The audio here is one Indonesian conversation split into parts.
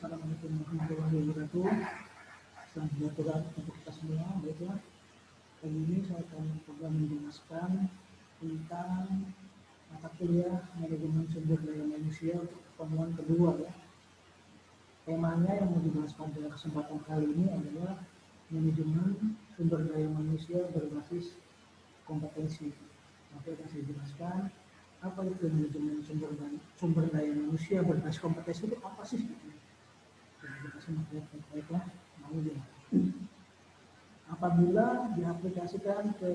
Assalamualaikum warahmatullahi wabarakatuh. Selamat sejahtera untuk kita semua. Baiklah, kali ini saya akan coba menjelaskan tentang mata kuliah manajemen sumber daya manusia untuk pertemuan kedua ya. Temanya yang mau dibahas pada kesempatan kali ini adalah manajemen sumber daya manusia berbasis kompetensi. Nanti akan saya jelaskan apa itu manajemen sumber daya manusia berbasis kompetensi itu apa sih? Kita simak baik-baiklah. Apabila diaplikasikan ke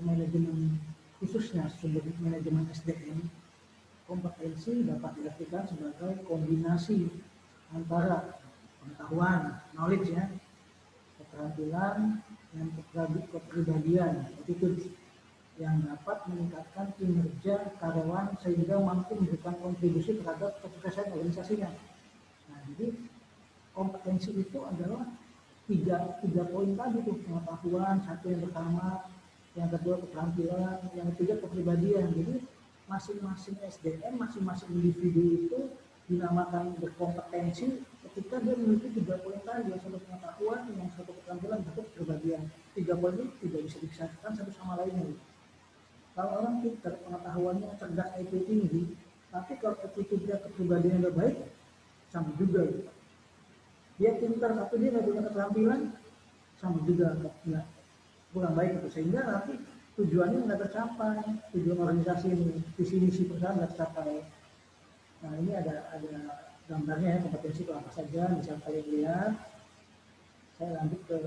manajemen khususnya sumber manajemen SDM, kompetensi dapat diartikan sebagai kombinasi antara pengetahuan, knowledge ya, keterampilan dan kepribadian, attitude yang dapat meningkatkan kinerja karyawan sehingga mampu memberikan kontribusi terhadap kesuksesan organisasinya. Nah, jadi kompetensi itu adalah tiga poin tadi tuh, pengetahuan satu yang pertama, yang kedua keterampilan, yang ketiga kepribadian. Jadi masing-masing SDM, masing-masing individu itu dinamakan berkompetensi ketika dia memiliki tiga poin tadi, yang satu pengetahuan, yang satu keterampilan, satu kepribadian. Tiga poin itu tidak bisa dipisahkan satu sama lainnya. Kalau orang pintar, pengetahuannya cerdas, IQ tinggi, tapi kalau attitude-nya kepribadiannya nggak baik, sama juga gitu. Dia pintar tapi dia nggak punya keterampilan, sama juga nggak kurang baik itu, sehingga nanti tujuannya nggak tercapai, tujuan organisasi ini, visi misi perusahaan nggak tercapai. Nah ini ada gambarnya ya, kompetensi itu apa saja bisa kalian lihat. Saya lanjut ke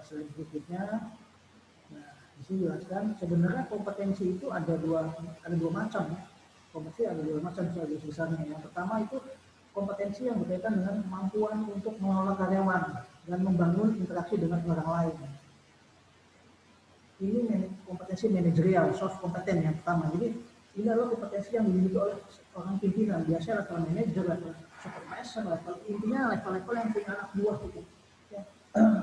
slide berikutnya. Nah di sini jelaskan sebenarnya kompetensi itu ada dua macam ya. Kompetensi ada dua macam sebagai besarnya. Yang pertama itu kompetensi yang berkaitan dengan kemampuan untuk mengelola karyawan dan membangun interaksi dengan orang lain. Ini kompetensi manajerial, soft competence yang pertama. Jadi ini adalah kompetensi yang dimiliki oleh orang pimpinan, biasanya level manajer, level supervisor, level intinya level-level yang punya anak buah gitu. Ya.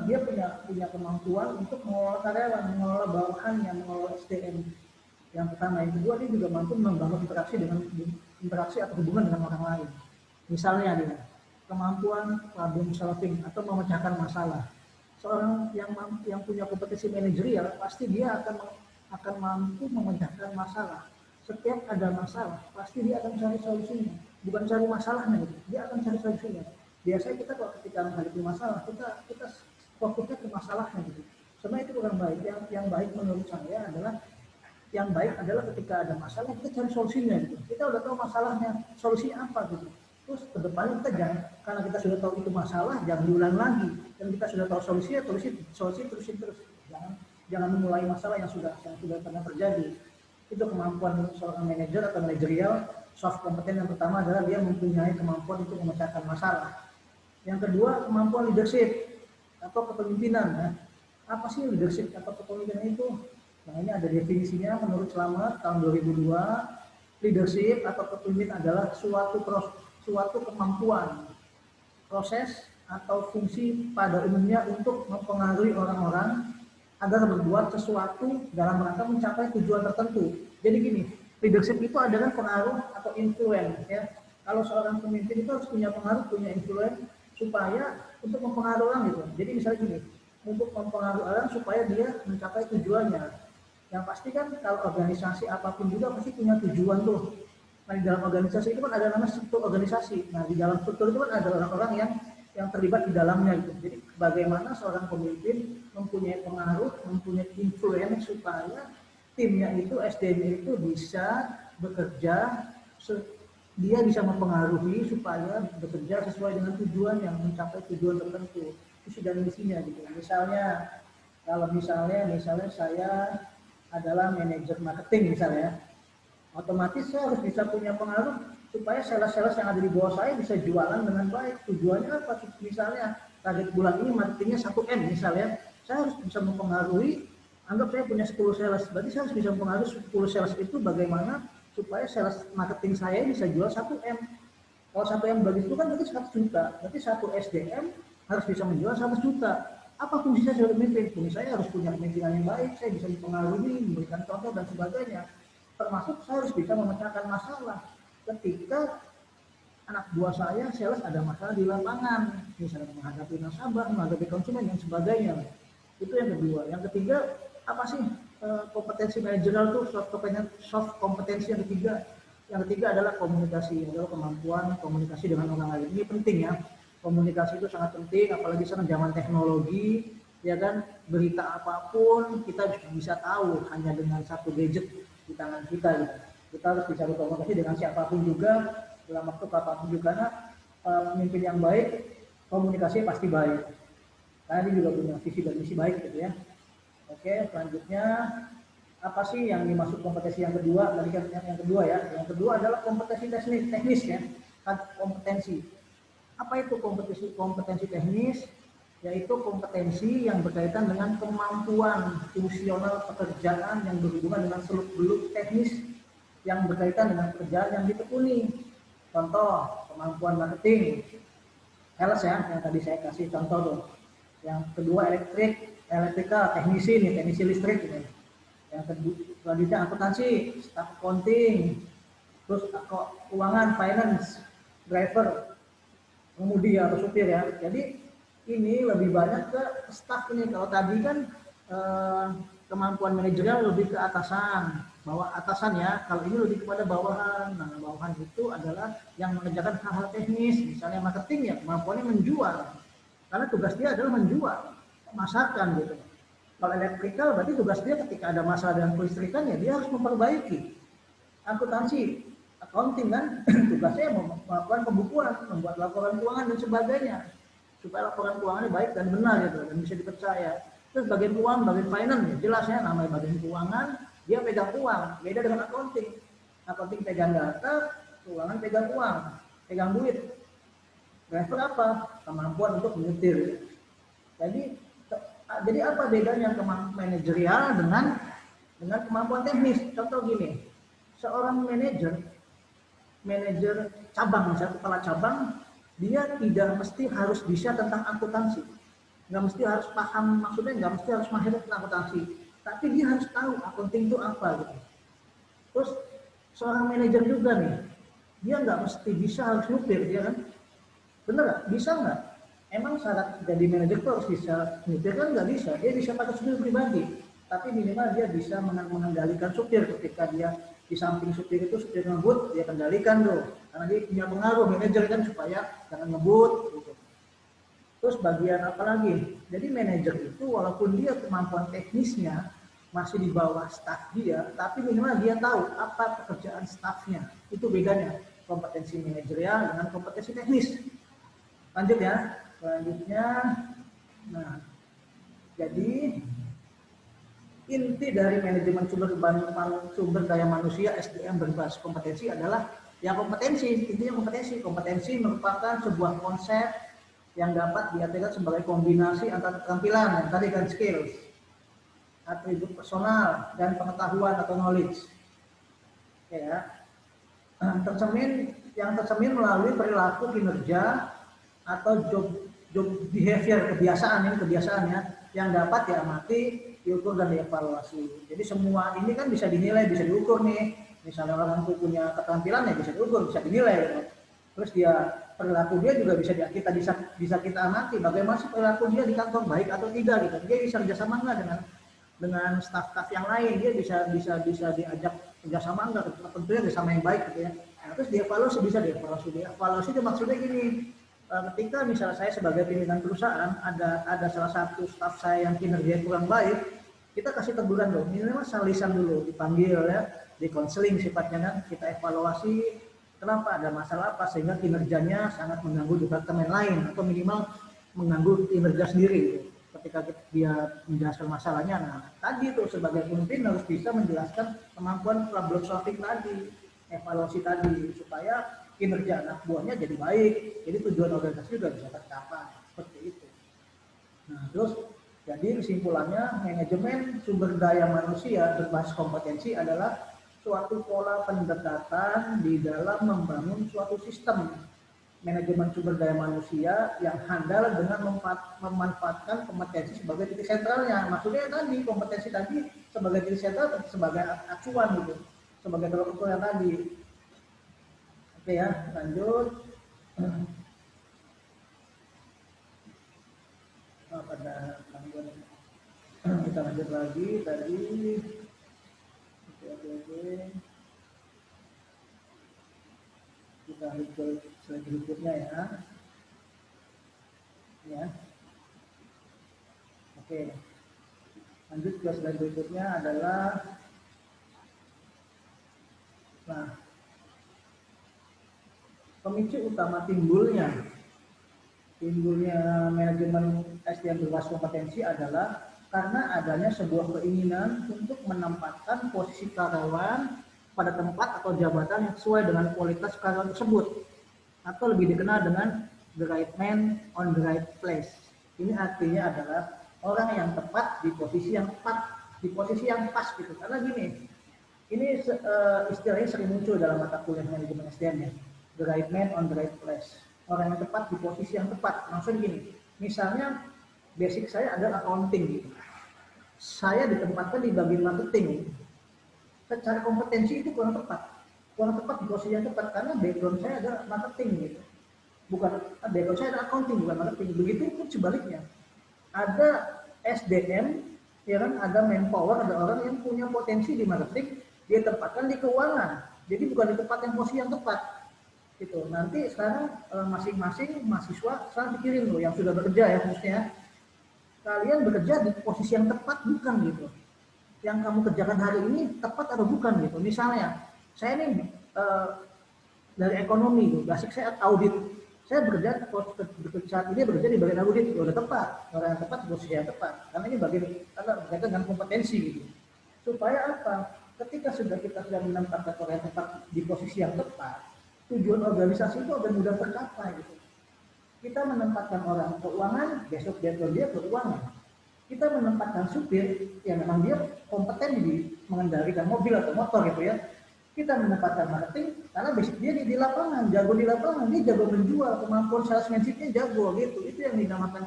Dia punya kemampuan untuk mengelola karyawan, mengelola bawahan, yang mengelola SDM. Yang pertama, yang kedua dia juga mampu membangun interaksi atau hubungan dengan orang lain. Misalnya dia kemampuan problem solving atau memecahkan masalah. Seorang yang punya kompetensi manajerial pasti dia akan mampu memecahkan masalah. Setiap ada masalah pasti dia akan cari solusinya, bukan cari masalahnya gitu. Dia akan cari solusinya. Biasanya kita kalau ketika menghadapi masalah kita fokusnya ke masalahnya gitu. Sebenarnya itu kurang baik. Yang baik menurut saya adalah ketika ada masalah kita cari solusinya gitu. Kita udah tahu masalahnya, solusinya apa gitu. Terus kedepannya kita jangan, karena kita sudah tahu itu masalah, jangan diulang lagi. Dan kita sudah tahu solusinya, terusin terus. Jangan memulai masalah yang sudah pernah terjadi. Itu kemampuan seorang manajer atau manajerial. Soft competence yang pertama adalah dia mempunyai kemampuan untuk memecahkan masalah. Yang kedua, kemampuan leadership atau kepemimpinan. Nah, apa sih leadership atau kepemimpinan itu? Nah, ini ada definisinya menurut Slamet tahun 2002. Leadership atau kepemimpinan adalah suatu kemampuan, proses atau fungsi pada umumnya untuk mempengaruhi orang-orang agar berbuat sesuatu dalam rangka mencapai tujuan tertentu. Jadi gini, leadership itu adalah pengaruh atau influence ya. Kalau seorang pemimpin itu harus punya pengaruh, punya influence supaya untuk mempengaruhi orang gitu. Jadi misalnya gini, untuk mempengaruhi orang supaya dia mencapai tujuannya. Yang pasti kan kalau organisasi apapun juga pasti punya tujuan tuh. Nah di dalam organisasi itu kan ada namanya struktur organisasi. Nah di dalam struktur itu kan ada orang-orang yang terlibat di dalamnya gitu. Jadi bagaimana seorang pemimpin mempunyai pengaruh, mempunyai influence supaya timnya itu, SDM itu bisa bekerja, dia bisa mempengaruhi supaya bekerja sesuai dengan tujuan yang mencapai tujuan tertentu. Visi dan misinya gitu. Misalnya kalau misalnya saya adalah manajer marketing misalnya, otomatis saya harus bisa punya pengaruh supaya sales-sales yang ada di bawah saya bisa jualan dengan baik. Tujuannya apa? Misalnya target bulan ini marketingnya 1M misalnya, saya harus bisa mempengaruhi, anggap saya punya 10 sales, berarti saya harus bisa mempengaruhi 10 sales itu bagaimana supaya sales marketing saya bisa jual 1M. Kalau 1M bagi itu kan berarti 100 juta, berarti satu SDM harus bisa menjual 100 juta. Apa fungsi saya sebagai pemimpin? Fungsi saya harus punya pemimpinan yang baik, saya bisa mempengaruhi, memberikan contoh dan sebagainya. Termasuk saya harus bisa memecahkan masalah ketika anak buah saya sales ada masalah di lapangan, misalnya menghadapi nasabah, menghadapi konsumen dan sebagainya. Itu yang kedua. Yang ketiga, apa sih kompetensi manajerial itu soft kompetensi yang ketiga. Yang ketiga adalah komunikasi, adalah kemampuan komunikasi dengan orang lain. Ini penting ya. Komunikasi itu sangat penting, apalagi sekarang zaman teknologi, ya kan, berita apapun kita bisa tahu hanya dengan satu gadget di tangan kita gitu. Kita harus bisa berkomunikasi dengan siapapun juga dalam waktu kapanpun juga, karena pemimpin yang baik komunikasi pasti baik. Karena dia juga punya visi dan misi baik gitu ya. Oke, selanjutnya apa sih yang dimaksud kompetensi yang kedua? Tadi kan yang kedua ya. Yang kedua adalah kompetensi teknis ya. Kompetensi. Apa itu kompetensi teknis? Yaitu kompetensi yang berkaitan dengan kemampuan fungsional pekerjaan yang berhubungan dengan seluk-beluk teknis yang berkaitan dengan pekerjaan yang ditekuni. Contoh, kemampuan marketing, sales ya, yang tadi saya kasih contoh tuh. Yang kedua elektrikal, teknisi listrik ini. Yang kedua, selanjutnya akuntansi, staff accounting, terus keuangan, finance, driver, pengemudi atau supir ya. Jadi ini lebih banyak ke staff ini. Kalau tadi kan kemampuan manajerial lebih ke atasan, bawah atasan ya. Kalau ini lebih kepada bawahan. Nah, bawahan itu adalah yang mengerjakan hal-hal teknis, misalnya marketing ya, kemampuannya menjual. Karena tugas dia adalah menjual, memasarkan gitu. Kalau elektrikal berarti tugas dia ketika ada masalah dengan kelistrikan ya dia harus memperbaiki. Akuntansi, accounting kan tugasnya melakukan pembukuan, membuat laporan keuangan dan sebagainya supaya laporan keuangannya baik dan benar gitu dan bisa dipercaya. Terus bagian keuangan, bagian finance ya, jelas ya namanya bagian keuangan, dia pegang uang, beda dengan accounting. Accounting pegang data, keuangan pegang uang, pegang duit. Driver apa? Kemampuan untuk menyetir. Jadi apa bedanya kemampuan manajerial dengan kemampuan teknis? Contoh gini, seorang manajer cabang, misalnya kepala cabang, dia tidak mesti harus bisa tentang akuntansi, nggak mesti harus paham, maksudnya nggak mesti harus mahir tentang akuntansi, tapi dia harus tahu accounting itu apa gitu. Terus seorang manajer juga nih, dia nggak mesti bisa harus nyupir, dia kan, bener nggak? Bisa nggak? Emang syarat jadi manajer itu harus bisa nyupir kan? Nggak bisa, dia bisa pakai supir pribadi, tapi minimal dia bisa mengendalikan supir. Ketika dia di samping supir itu supir ngebut, dia kendalikan tuh, karena dia punya pengaruh manajer kan supaya jangan ngebut gitu. Terus bagian apa lagi? Jadi manajer itu walaupun dia kemampuan teknisnya masih di bawah staf dia, tapi minimal dia tahu apa pekerjaan stafnya. Itu bedanya kompetensi manajerial dengan kompetensi teknis. Lanjut ya. Selanjutnya, nah, jadi inti dari manajemen sumber daya manusia SDM berbasis kompetensi adalah ya kompetensi. Intinya kompetensi. Kompetensi merupakan sebuah konsep yang dapat diartikan sebagai kombinasi antara keterampilan, yang tadi kan skills, atribut personal dan pengetahuan atau knowledge. Ya, tercermin melalui perilaku kinerja atau job behavior, kebiasaan ya, yang dapat diamati, diukur dan dievaluasi. Jadi semua ini kan bisa dinilai, bisa diukur nih. Misalnya orang itu punya keterampilan ya bisa diukur, bisa dinilai. Gitu. Terus dia perilaku dia juga bisa kita amati bagaimana sih perilaku dia di kantor, baik atau tidak gitu. Dia bisa kerjasama nggak dengan staf-staf yang lain, dia bisa diajak kerjasama nggak, tentunya kerjasama yang baik gitu ya. Nah, terus dievaluasi itu maksudnya gini. Ketika misalnya saya sebagai pimpinan perusahaan ada salah satu staf saya yang kinerja kurang baik, kita kasih teguran dong, minimal lisan dulu, dipanggil ya, di konseling sifatnya kan, kita evaluasi kenapa ada masalah apa sehingga kinerjanya sangat mengganggu departemen lain atau minimal mengganggu kinerja sendiri gitu. Ketika dia menjelaskan masalahnya, nah tadi tuh sebagai pemimpin harus bisa menjelaskan kemampuan problem solving tadi, evaluasi tadi supaya kinerja anak buahnya jadi baik, jadi tujuan organisasi juga bisa tercapai seperti itu. Nah, terus jadi kesimpulannya manajemen sumber daya manusia berbasis kompetensi adalah suatu pola pendekatan di dalam membangun suatu sistem manajemen sumber daya manusia yang handal dengan memanfaatkan kompetensi sebagai titik sentralnya. Maksudnya tadi kompetensi tadi sebagai titik sentral, sebagai acuan gitu, sebagai tolak ukur yang tadi. Oke ya, lanjut. lanjut lagi tadi. Oke. Kita lanjut ke slide berikutnya ya. Ya. Oke. Lanjut ke slide berikutnya adalah pemicu utama timbulnya manajemen SDM berbasis kompetensi adalah karena adanya sebuah keinginan untuk menempatkan posisi karyawan pada tempat atau jabatan yang sesuai dengan kualitas karyawan tersebut, atau lebih dikenal dengan the right man on the right place. Ini artinya adalah orang yang tepat di posisi yang tepat, di posisi yang pas gitu. Karena gini, ini istilahnya sering muncul dalam mata kuliah manajemen SDM ya, the right man on the right place. Orang yang tepat di posisi yang tepat. Maksudnya gini, misalnya basic saya adalah accounting gitu. Saya ditempatkan di bagian marketing. Secara kompetensi itu kurang tepat di posisi yang tepat karena background saya adalah marketing gitu. Bukan background saya adalah accounting, bukan marketing. Begitu pun sebaliknya. Ada SDM, ya kan, ada manpower, ada orang yang punya potensi di marketing, dia tempatkan di keuangan. Jadi bukan di tempat yang posisi yang tepat. Gitu. Nanti sekarang masing-masing mahasiswa sekarang pikirin loh yang sudah bekerja ya khususnya, kalian bekerja di posisi yang tepat bukan gitu. Yang kamu kerjakan hari ini tepat atau bukan gitu. Misalnya saya ini dari ekonomi gitu, basic saya audit. Saya bekerja saat ini bekerja di bagian audit, udah tepat, orang yang tepat di posisi yang tepat. Karena ini bagian karena berkaitan dengan kompetensi gitu. Supaya apa? Ketika kita sudah menempatkan orang yang tepat di posisi yang tepat, tujuan organisasi itu akan mudah tercapai gitu. Kita menempatkan orang keuangan, besok dia keuangan. Kita menempatkan supir yang memang dia kompeten di mengendalikan mobil atau motor gitu ya. Kita menempatkan marketing karena basic dia di lapangan, jago di lapangan, dia jago menjual, kemampuan salesmanship-nya jago gitu. Itu yang dinamakan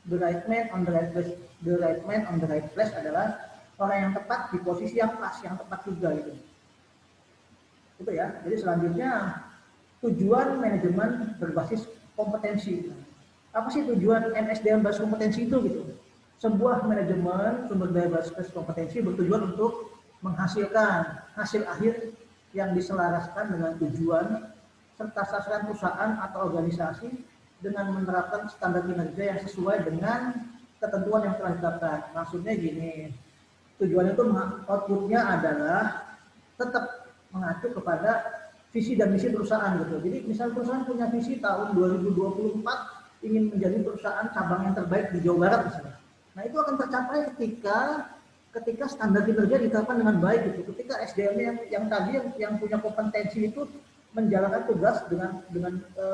the right man on the right place. The right man on the right place adalah orang yang tepat di posisi yang pas, yang tepat juga gitu. Itu ya. Jadi selanjutnya tujuan manajemen berbasis kompetensi. Apa sih tujuan MSDM berbasis kompetensi itu gitu? Sebuah manajemen sumber daya berbasis kompetensi bertujuan untuk menghasilkan hasil akhir yang diselaraskan dengan tujuan serta sasaran perusahaan atau organisasi dengan menerapkan standar kinerja yang sesuai dengan ketentuan yang telah ditetapkan. Maksudnya gini, tujuan itu outputnya adalah tetap mengacu kepada visi dan misi perusahaan gitu. Jadi misal perusahaan punya visi tahun 2024 ingin menjadi perusahaan cabang yang terbaik di Jawa Barat misalnya. Nah itu akan tercapai ketika standar kinerja ditetapkan dengan baik gitu. Ketika SDM yang tadi yang punya kompetensi itu menjalankan tugas dengan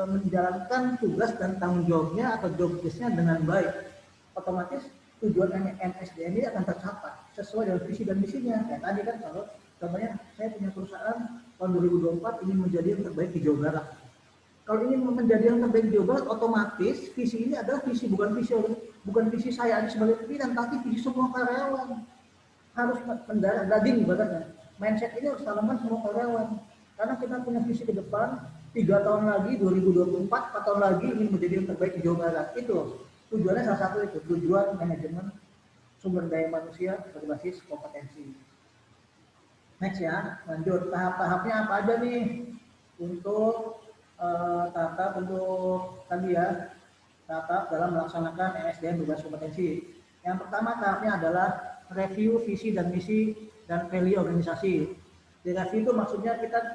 menjalankan tugas dan tanggung jawabnya atau job desk-nya dengan baik, otomatis tujuan MSDM ini akan tercapai sesuai dengan visi dan misinya. Kayak tadi kan kalau contohnya saya punya perusahaan tahun 2024 ingin menjadi yang terbaik di Jawa Barat. Kalau ingin menjadi yang terbaik di Jawa Barat, otomatis visi ini adalah visi bukan visi saya sebagai pimpinan, tapi visi semua karyawan. Harus mendarah daging ibaratnya. Mindset ini harus tanaman semua karyawan. Karena kita punya visi ke depan 3 tahun lagi 2024, 4 tahun lagi ingin menjadi yang terbaik di Jawa Barat. Itu tujuannya salah satu itu, tujuan manajemen sumber daya manusia berbasis kompetensi. Next ya, lanjut tahap-tahapnya apa aja nih untuk tahap untuk tadi ya, tahap dalam melaksanakan MSDM berbasis kompetensi. Yang pertama tahapnya adalah review visi dan misi dan value organisasi. Di review itu maksudnya kita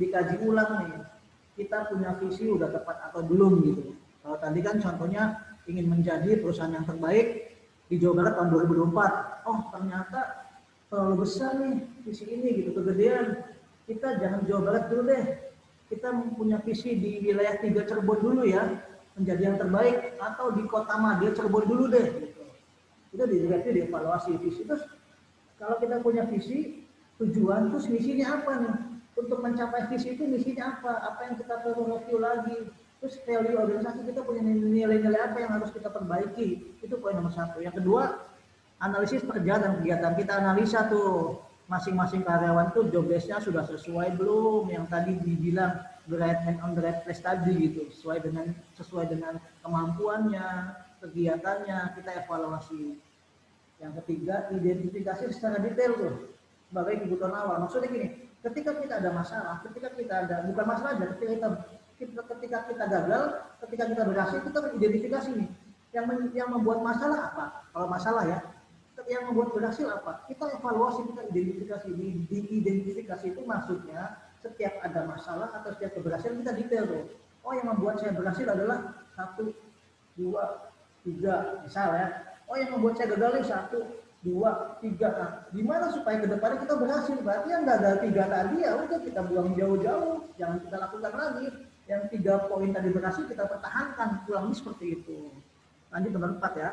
dikaji ulang nih, kita punya visi udah tepat atau belum gitu. Kalau tadi kan contohnya ingin menjadi perusahaan yang terbaik di Jawa Barat tahun 2024. Oh ternyata terlalu besar nih visi ini gitu, kegedean. Kita jangan Jawa Barat dulu deh. Kita punya visi di wilayah 3 Cirebon dulu ya, menjadi yang terbaik, atau di Kota Madia Cirebon dulu deh. Gitu. Itu dievaluasi visi. Terus kalau kita punya visi, tujuan, terus misinya apa nih? Untuk mencapai visi itu misinya apa? Apa yang kita perlu review lagi? Terus value organisasi kita punya nilai-nilai apa yang harus kita perbaiki? Itu poin nomor 1. Yang kedua, analisis pekerjaan dan kegiatan. Kita analisa tuh masing-masing karyawan tuh job desk-nya sudah sesuai belum, yang tadi dibilang the right man on the right place tadi gitu, sesuai dengan kemampuannya, kegiatannya, kita evaluasi. Yang ketiga, identifikasi secara detail tuh sebagai kebutuhan awal. Maksudnya gini, ketika kita ada masalah, ketika kita ada bukan masalah aja, ketika kita gagal, ketika kita berhasil, kita mengidentifikasi nih. Yang membuat masalah apa? Kalau masalah ya, yang membuat berhasil apa? Kita evaluasi, kita identifikasi. Di identifikasi itu maksudnya setiap ada masalah atau setiap keberhasilan kita detail tuh. Oh, yang membuat saya berhasil adalah 1, 2, 3, misal ya. Oh, yang membuat saya gagal nih 1, 2, 3. Nah, gimana supaya ke depannya kita berhasil? Berarti yang gagal 3 tadi ya udah kita buang jauh-jauh, jangan kita lakukan lagi. Yang 3 poin tadi berhasil kita pertahankan, kurang lebih seperti itu. Lanjut nomor 4 ya.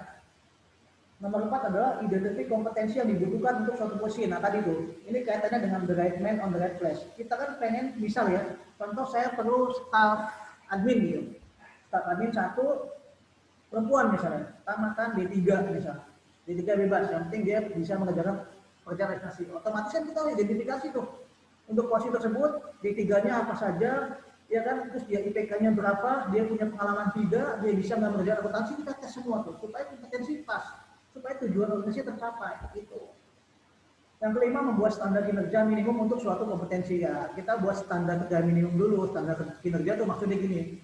Nomor 4 adalah identifikasi kompetensi yang dibutuhkan untuk suatu posisi. Nah tadi tuh, ini kaitannya dengan the right man on the right place. Kita kan pengen, misal ya, contoh saya perlu staff admin gitu. Staff admin 1, perempuan misalnya, tamatan D3 misalnya. D3 bebas, yang penting dia bisa mengerjakan pekerjaan administrasi. Otomatis kan kita identifikasi tuh untuk posisi tersebut, D3-nya apa saja, ya kan, terus dia IPK-nya berapa, dia punya pengalaman tidak, dia bisa nggak mengerjakan akuntansi, kita tes semua tuh supaya kompetensi pas, supaya tujuan organisasi tercapai gitu. Yang kelima, membuat standar kinerja minimum untuk suatu kompetensi ya. Kita buat standar kinerja minimum dulu. Standar kinerja tuh maksudnya gini.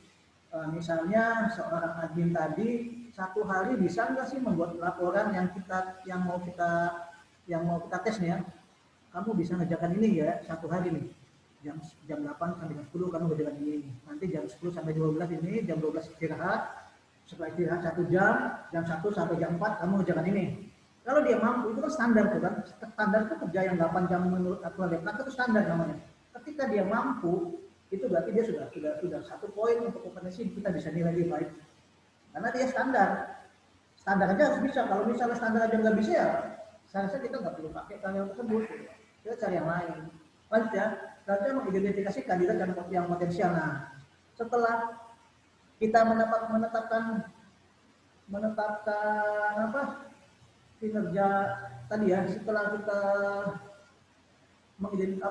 Misalnya seorang admin tadi 1 hari bisa nggak sih membuat laporan yang mau kita tes nih ya. Kamu bisa ngerjakan ini ya 1 hari nih. Jam 8 sampai jam 10 kamu ngerjakan ini. Nanti jam 10 sampai 12 ini, jam 12 istirahat. Setelah istirahat 1 jam 1 sampai jam 4 kamu ngerjakan ini. Kalau dia mampu, itu kan standar tuh kan. Standar itu kerja yang 8 jam menurut aturan Depnak itu standar namanya. Ketika dia mampu, itu berarti dia sudah 1 poin untuk kompetensi, kita bisa nilai dia baik. Karena dia standar. Standar aja harus bisa. Kalau misalnya standar aja nggak bisa ya, saya rasa kita nggak perlu pakai karyawan tersebut. Kita cari yang lain. Lanjut ya. Selanjutnya mengidentifikasi kandidat yang potensial. Nah, setelah kita menetapkan kinerja tadi ya, setelah kita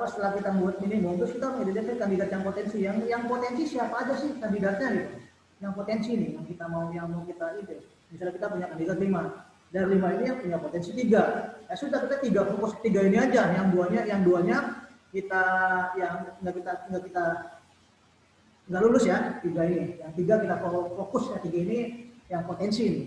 setelah kita membuat minimum, terus kita mengidentifikasi kandidat yang potensi. Yang potensi siapa aja sih kandidatnya gitu? Yang potensi nih, yang mau kita ide. Misalnya kita punya kandidat 5, dari 5 ini yang punya potensi 3. Ya sudah, kita fokus 3 ini aja. Yang duanya kita nggak lulus ya, 3 ini. Yang 3 kita fokus ya, 3 ini yang potensi nih.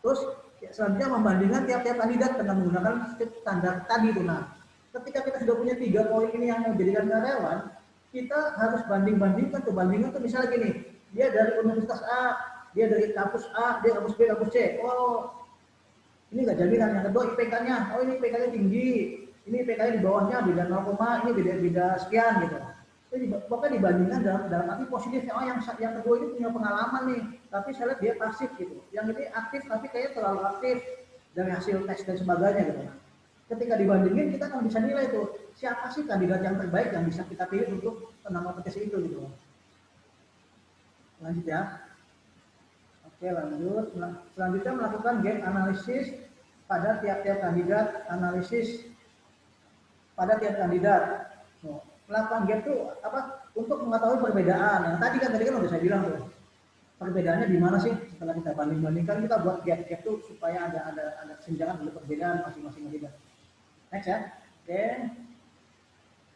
Terus ya, selanjutnya membandingkan tiap-tiap kandidat dengan menggunakan standar tadi itu. Nah, ketika kita sudah punya 3 poin ini yang menjadikan karyawan, kita harus bandingkan tuh misalnya gini, dia dari universitas A, dia dari kampus A, dia kampus B, kampus C. Oh, ini nggak jaminan. Yang kedua IPK-nya, oh ini IPK-nya tinggi, ini IPK-nya di bawahnya beda 0, ini beda sekian gitu. Jadi pokoknya dibandingkan dalam arti positifnya. Oh yang kedua ini punya pengalaman nih, tapi saya lihat dia pasif gitu. Yang ini aktif tapi kayaknya terlalu aktif dari hasil tes dan sebagainya gitu. Ketika dibandingin kita akan bisa nilai tuh siapa sih kandidat yang terbaik yang bisa kita pilih untuk penambah potensi itu gitu. Lanjut ya. Oke, lanjut. Selanjutnya melakukan gap analisis pada tiap-tiap kandidat. Melakukan gap itu apa? Untuk mengetahui perbedaan. Yang tadi kan udah saya bilang tuh. Perbedaannya di mana sih? Setelah kita bandingkan kita buat gap itu supaya ada kesenjangan dari perbedaan masing-masing kandidat. Next ya. Oke.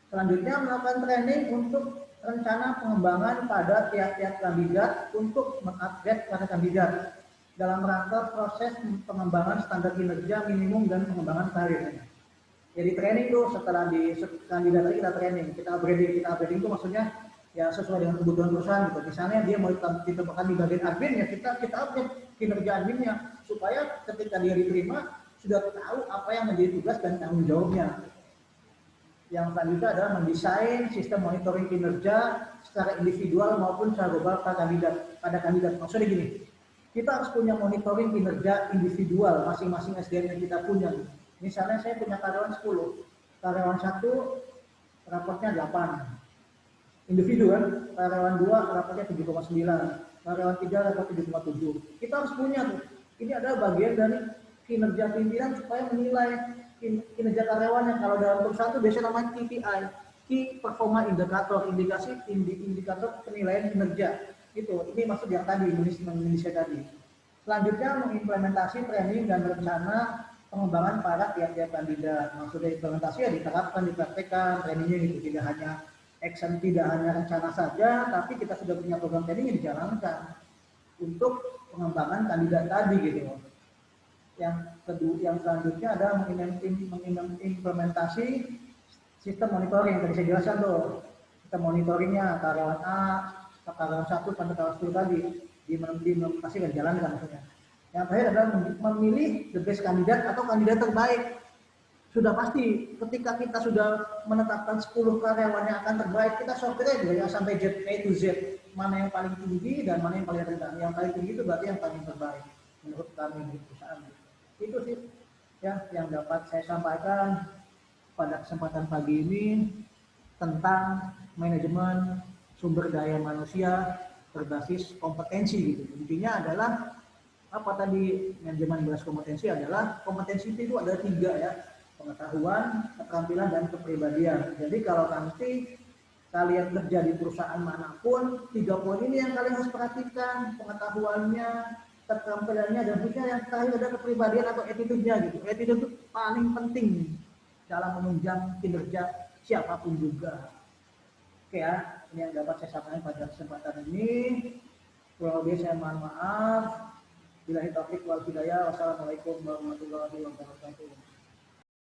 Selanjutnya melakukan training untuk rencana pengembangan pada tiap-tiap kandidat untuk mengupgrade para kandidat dalam rangka proses pengembangan standar kinerja minimum dan pengembangan karirnya. Jadi training tuh setelah di kandidat tadi kita training, kita upgrading itu maksudnya ya sesuai dengan kebutuhan perusahaan gitu. Misalnya dia mau ditempatkan di bagian admin ya kita upgrade kinerja adminnya supaya ketika dia diterima sudah tahu apa yang menjadi tugas dan tanggung jawabnya. Yang selanjutnya adalah mendesain sistem monitoring kinerja secara individual maupun secara global pada kandidat. Maksudnya gini, kita harus punya monitoring kinerja individual masing-masing SDM yang kita punya. Misalnya saya punya karyawan 10, karyawan 1 raportnya 8, individu kan, karyawan 2 raportnya 7,9, karyawan 3 raportnya 7,7. Kita harus punya tuh. Ini adalah bagian dari kinerja pimpinan supaya menilai kinerja karyawan yang kalau dalam perusahaan itu biasanya namanya KPI, Key Performance Indicator, indikator penilaian kinerja. Ini maksud yang tadi Indonesia tadi. Selanjutnya mengimplementasi training dan rencana pengembangan para tiap-tiap kandidat. Maksudnya implementasi ya diterapkan, dipraktekkan, trainingnya gitu, tidak hanya action, tidak hanya rencana saja, tapi kita sudah punya program training yang dijalankan untuk pengembangan kandidat tadi gitu. Yang kedua, yang selanjutnya adalah mengimplementasi sistem monitoring yang tadi saya jelaskan tuh. Sistem monitoringnya karyawan A, karyawan 1 sampai karyawan 10 tadi diimplementasikan, jalankan maksudnya. Yang terakhir adalah memilih the best kandidat atau kandidat terbaik. Sudah pasti ketika kita sudah menetapkan 10 karyawan yang akan terbaik, kita sortir dari A sampai Z, A to Z, mana yang paling tinggi dan mana yang paling rendah. Yang paling tinggi itu berarti yang paling terbaik menurut kami di perusahaan. Itu sih ya yang dapat saya sampaikan pada kesempatan pagi ini tentang manajemen sumber daya manusia berbasis kompetensi gitu. Intinya adalah apa tadi, manajemen berbasis kompetensi adalah kompetensi itu ada 3 ya, pengetahuan, keterampilan, dan kepribadian. Jadi kalau nanti kalian kerja di perusahaan manapun, 3 poin ini yang kalian harus perhatikan, pengetahuannya, keterampilannya, dan khususnya yang terakhir ada kepribadian atau attitude-nya gitu. Attitude itu paling penting dalam menunjang kinerja siapapun juga. Oke ya, ini yang dapat saya sampaikan pada kesempatan ini. Kurang lebih saya mohon maaf. Billahi taufiq wal hidayah. Wassalamualaikum warahmatullahi wabarakatuh.